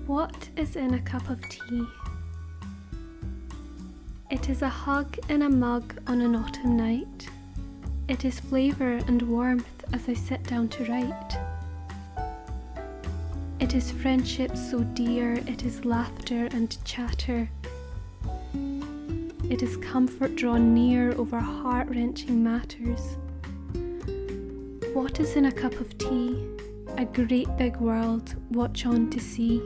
What is in a cup of tea? It is a hug in a mug on an autumn night. It is flavour and warmth as I sit down to write. It is friendship so dear, it is laughter and chatter. It is comfort drawn near over heart-wrenching matters. What is in a cup of tea? A great big world, watch on to see.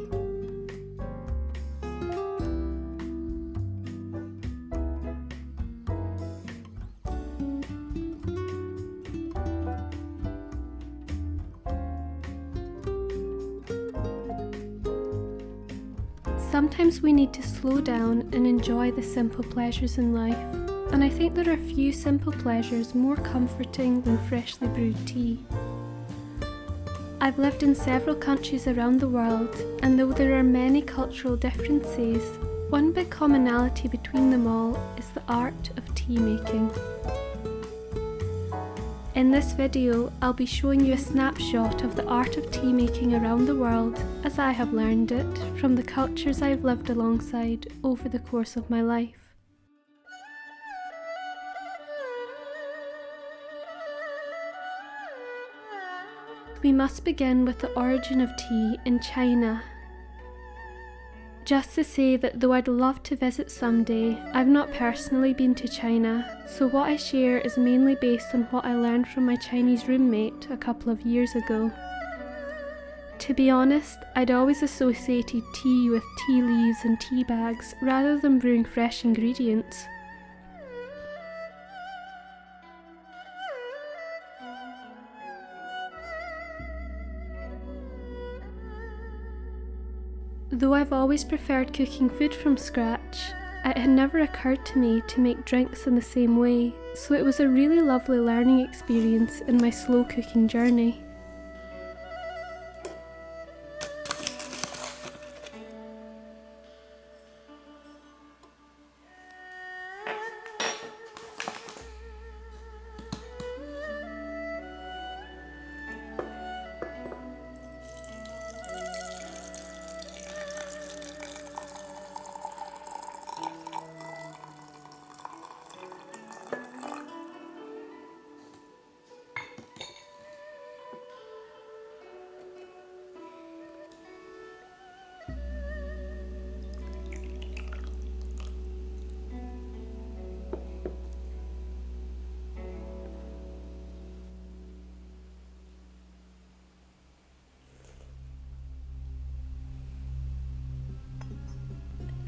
Sometimes we need to slow down and enjoy the simple pleasures in life, and I think there are few simple pleasures more comforting than freshly brewed tea. I've lived in several countries around the world, and though there are many cultural differences, one big commonality between them all is the art of tea making. In this video, I'll be showing you a snapshot of the art of tea making around the world as I have learned it from the cultures I've lived alongside over the course of my life. We must begin with the origin of tea in China. Just to say that though I'd love to visit someday, I've not personally been to China, so what I share is mainly based on what I learned from my Chinese roommate a couple of years ago. To be honest, I'd always associated tea with tea leaves and tea bags rather than brewing fresh ingredients. Though I've always preferred cooking food from scratch, it had never occurred to me to make drinks in the same way, so it was a really lovely learning experience in my slow cooking journey.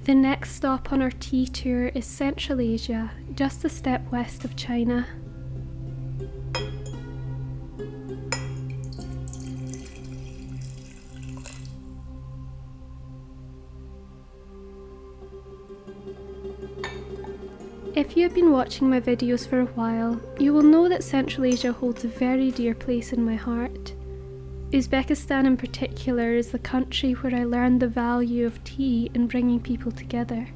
The next stop on our tea tour is Central Asia, just a step west of China. If you have been watching my videos for a while, you will know that Central Asia holds a very dear place in my heart. Uzbekistan in particular is the country where I learned the value of tea in bringing people together.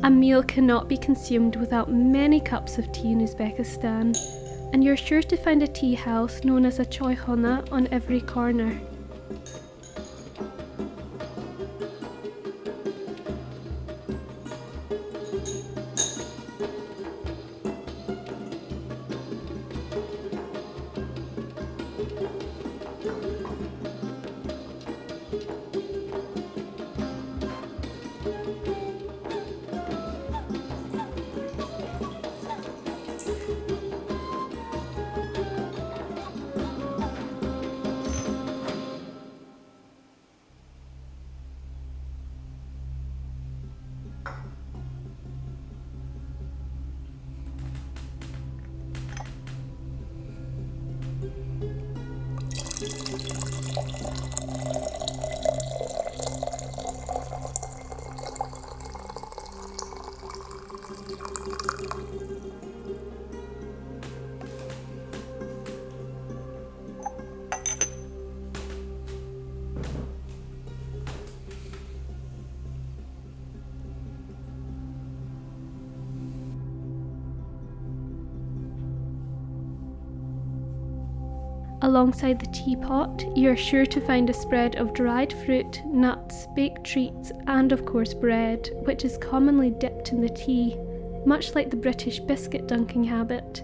A meal cannot be consumed without many cups of tea in Uzbekistan, and you're sure to find a tea house known as a choykhana on every corner. Alongside the teapot, you're sure to find a spread of dried fruit, nuts, baked treats, and of course bread, which is commonly dipped in the tea, much like the British biscuit dunking habit.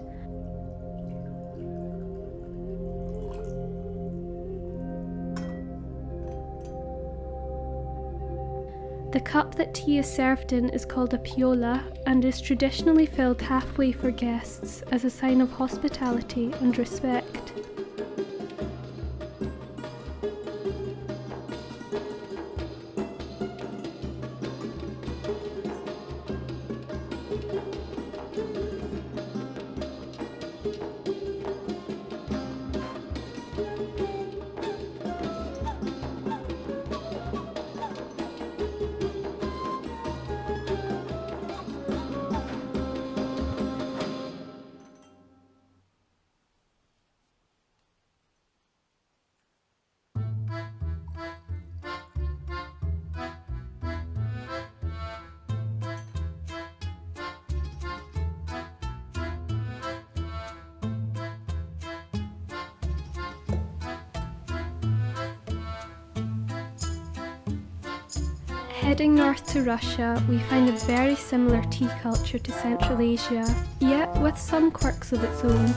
The cup that tea is served in is called a piola and is traditionally filled halfway for guests as a sign of hospitality and respect. Heading north to Russia, we find a very similar tea culture to Central Asia, yet with some quirks of its own.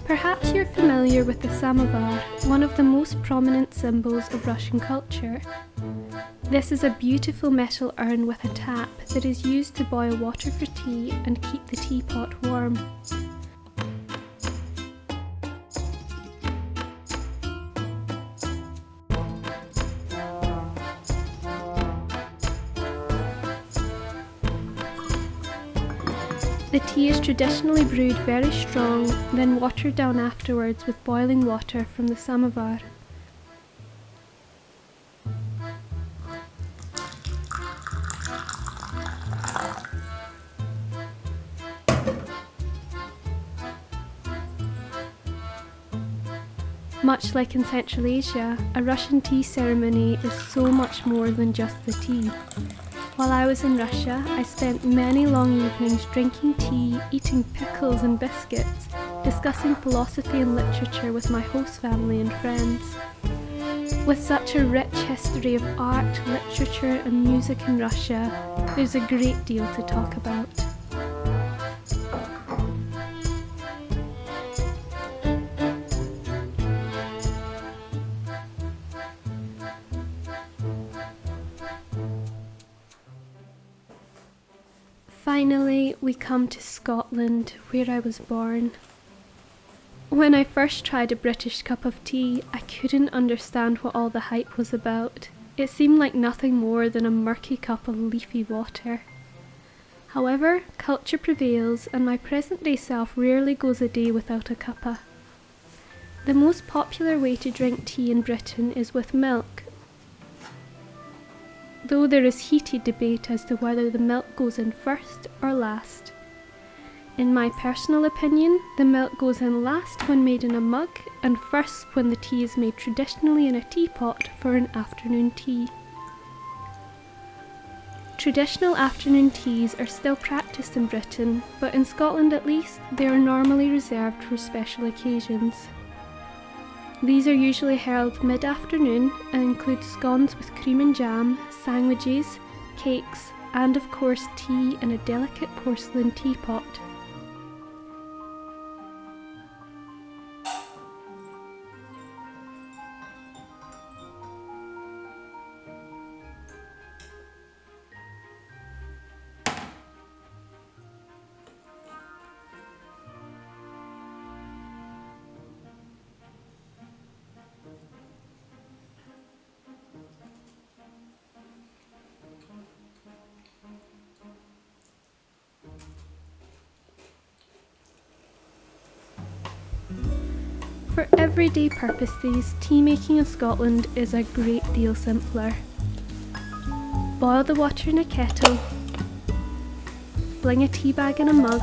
Perhaps you're familiar with the samovar, one of the most prominent symbols of Russian culture. This is a beautiful metal urn with a tap that is used to boil water for tea and keep the teapot warm. The tea is traditionally brewed very strong, then watered down afterwards with boiling water from the samovar. Much like in Central Asia, a Russian tea ceremony is so much more than just the tea. While I was in Russia, I spent many long evenings drinking tea, eating pickles and biscuits, discussing philosophy and literature with my host family and friends. With such a rich history of art, literature and music in Russia, there's a great deal to talk about. Finally, we come to Scotland, where I was born. When I first tried a British cup of tea, I couldn't understand what all the hype was about. It seemed like nothing more than a murky cup of leafy water. However, culture prevails, and my present-day self rarely goes a day without a cuppa. The most popular way to drink tea in Britain is with milk, though there is heated debate as to whether the milk goes in first or last. In my personal opinion, the milk goes in last when made in a mug and first when the tea is made traditionally in a teapot for an afternoon tea. Traditional afternoon teas are still practiced in Britain, but in Scotland at least, they are normally reserved for special occasions. These are usually held mid-afternoon and include scones with cream and jam, sandwiches, cakes, and of course tea in a delicate porcelain teapot. For everyday purposes, tea making in Scotland is a great deal simpler. Boil the water in a kettle, fling a tea bag in a mug,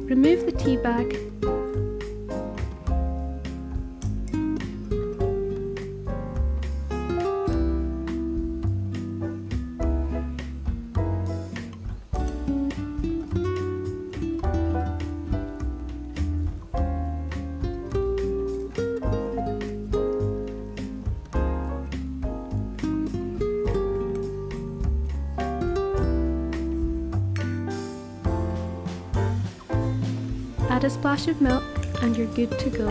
remove the tea bag, add a splash of milk, and you're good to go.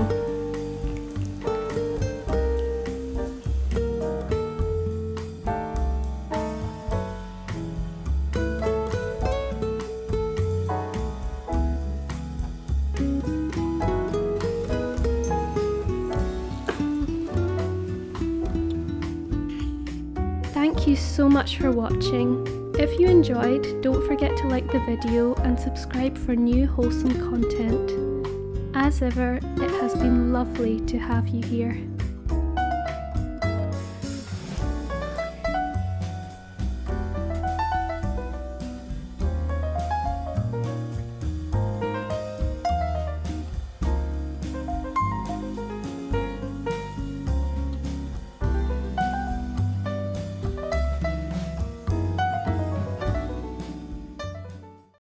Thank you so much for watching. If you enjoyed, don't forget to like the video and subscribe for new wholesome content. As ever, it has been lovely to have you here.